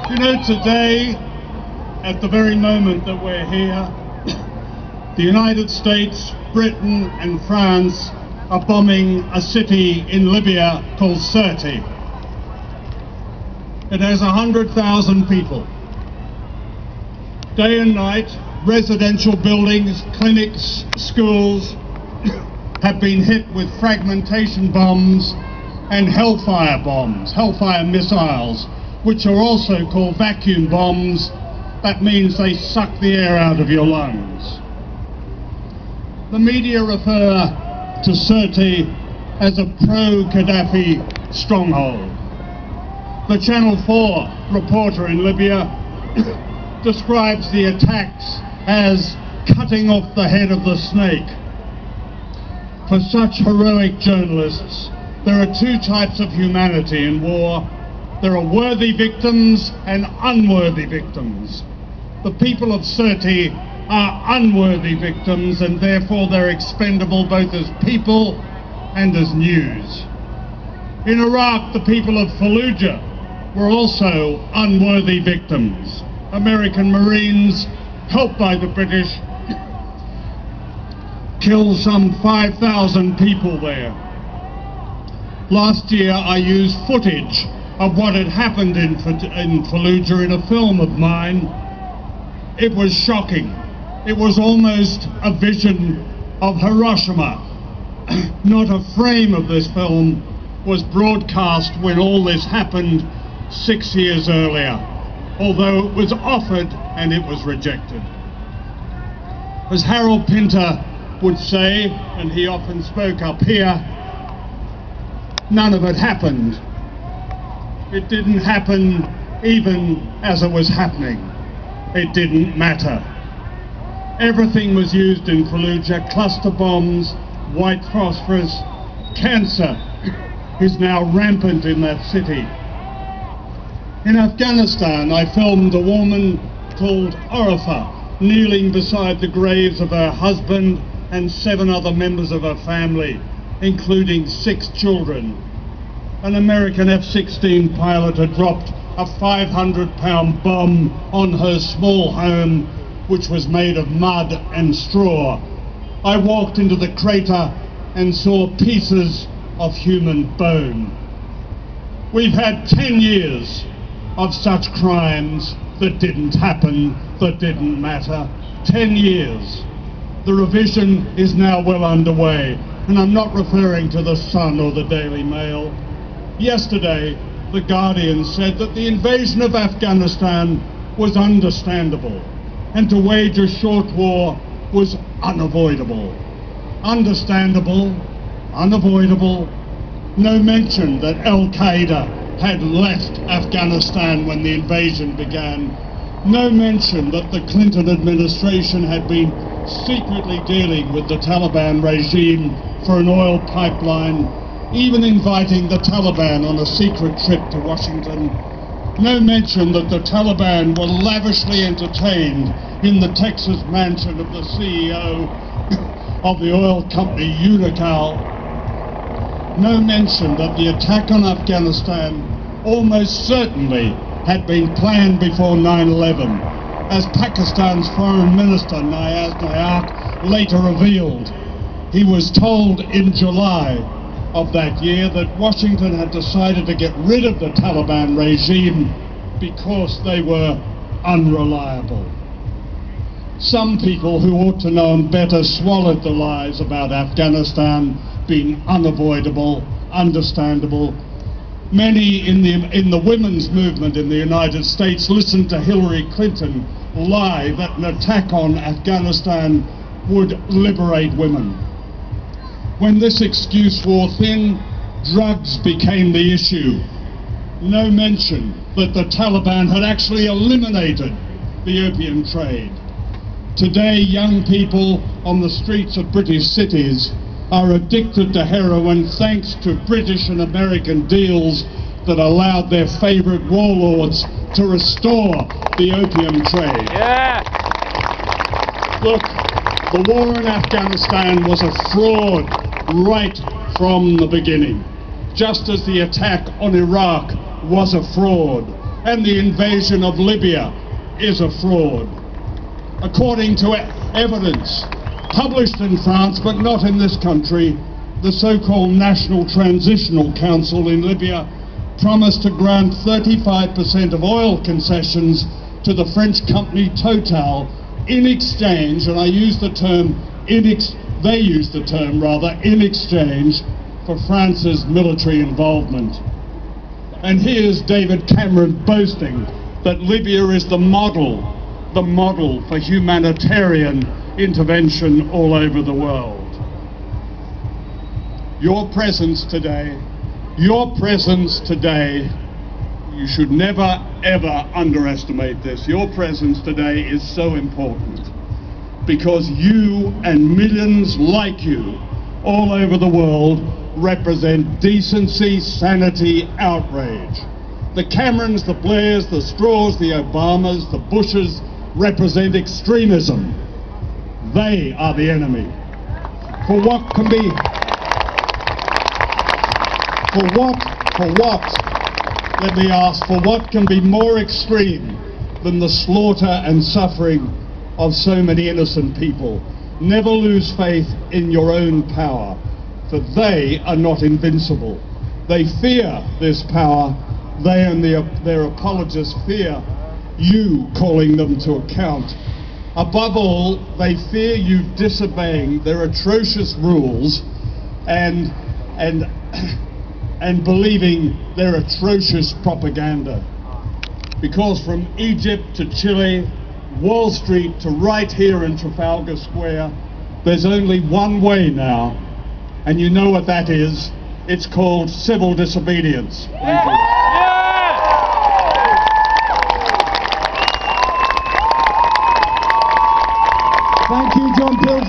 You know, today, at the very moment that we're here, the United States, Britain and France are bombing a city in Libya called Sirte. It has 100,000 people. Day and night, residential buildings, clinics, schools have been hit with fragmentation bombs and hellfire bombs, hellfire missiles, which are also called vacuum bombs. That means they suck the air out of your lungs. The media refer to Sirte as a pro-Gaddafi stronghold. The Channel 4 reporter in Libya describes the attacks as cutting off the head of the snake. For such heroic journalists, there are two types of humanity in war. There are worthy victims and unworthy victims. The people of Sirte are unworthy victims, and therefore they're expendable both as people and as news. In Iraq, the people of Fallujah were also unworthy victims. American Marines, helped by the British, killed some 5,000 people there. Last year I used footage of what had happened in Fallujah in a film of mine. It was shocking. It was almost a vision of Hiroshima. Not a frame of this film was broadcast when all this happened 6 years earlier, although it was offered and it was rejected. As Harold Pinter would say, and he often spoke up here, none of it happened. It didn't happen even as it was happening. It didn't matter. Everything was used in Fallujah: cluster bombs, white phosphorus. Cancer is now rampant in that city. In Afghanistan, I filmed a woman called Orifa kneeling beside the graves of her husband and 7 other members of her family, including 6 children. An American F-16 pilot had dropped a 500-pound bomb on her small home, which was made of mud and straw. I walked into the crater and saw pieces of human bone. We've had 10 years of such crimes that didn't happen, that didn't matter. 10 years. The revision is now well underway, and I'm not referring to the Sun or the Daily Mail. Yesterday, The Guardian said that the invasion of Afghanistan was understandable, and to wage a short war was unavoidable. Understandable, unavoidable. No mention that Al-Qaeda had left Afghanistan when the invasion began. No mention that the Clinton administration had been secretly dealing with the Taliban regime for an oil pipeline, even inviting the Taliban on a secret trip to Washington. No mention that the Taliban were lavishly entertained in the Texas mansion of the CEO of the oil company Unocal. No mention that the attack on Afghanistan almost certainly had been planned before 9/11, as Pakistan's Foreign Minister Nayaz Nayak later revealed. He was told in July of that year that Washington had decided to get rid of the Taliban regime because they were unreliable. Some people who ought to know better swallowed the lies about Afghanistan being unavoidable, understandable. Many in the women's movement in the United States listened to Hillary Clinton lie that an attack on Afghanistan would liberate women. When this excuse wore thin, drugs became the issue. No mention that the Taliban had actually eliminated the opium trade. Today, young people on the streets of British cities are addicted to heroin thanks to British and American deals that allowed their favorite warlords to restore the opium trade. Yeah. Look, the war in Afghanistan was a fraud right from the beginning, just as the attack on Iraq was a fraud. and the invasion of Libya is a fraud. According to evidence published in France, but not in this country, the so-called National Transitional Council in Libya promised to grant 35% of oil concessions to the French company Total in exchange, and I use the term they used the term rather, in exchange for France's military involvement. And here's David Cameron boasting that Libya is the model for humanitarian intervention all over the world. Your presence today, you should never ever underestimate this. Your presence today is so important because you and millions like you all over the world represent decency, sanity, outrage. The Camerons, the Blairs, the Straws, the Obamas, the Bushes represent extremism. They are the enemy. For what, let me ask, for what can be more extreme than the slaughter and suffering of so many innocent people? Never lose faith in your own power, for they are not invincible. They fear this power. They and their apologists fear you calling them to account. Above all, they fear you disobeying their atrocious rules and believing their atrocious propaganda. Because from Egypt to Chile, Wall Street to right here in Trafalgar Square, there's only one way now, and you know what that is. It's called civil disobedience. Thank you. Thank you, John Pilger.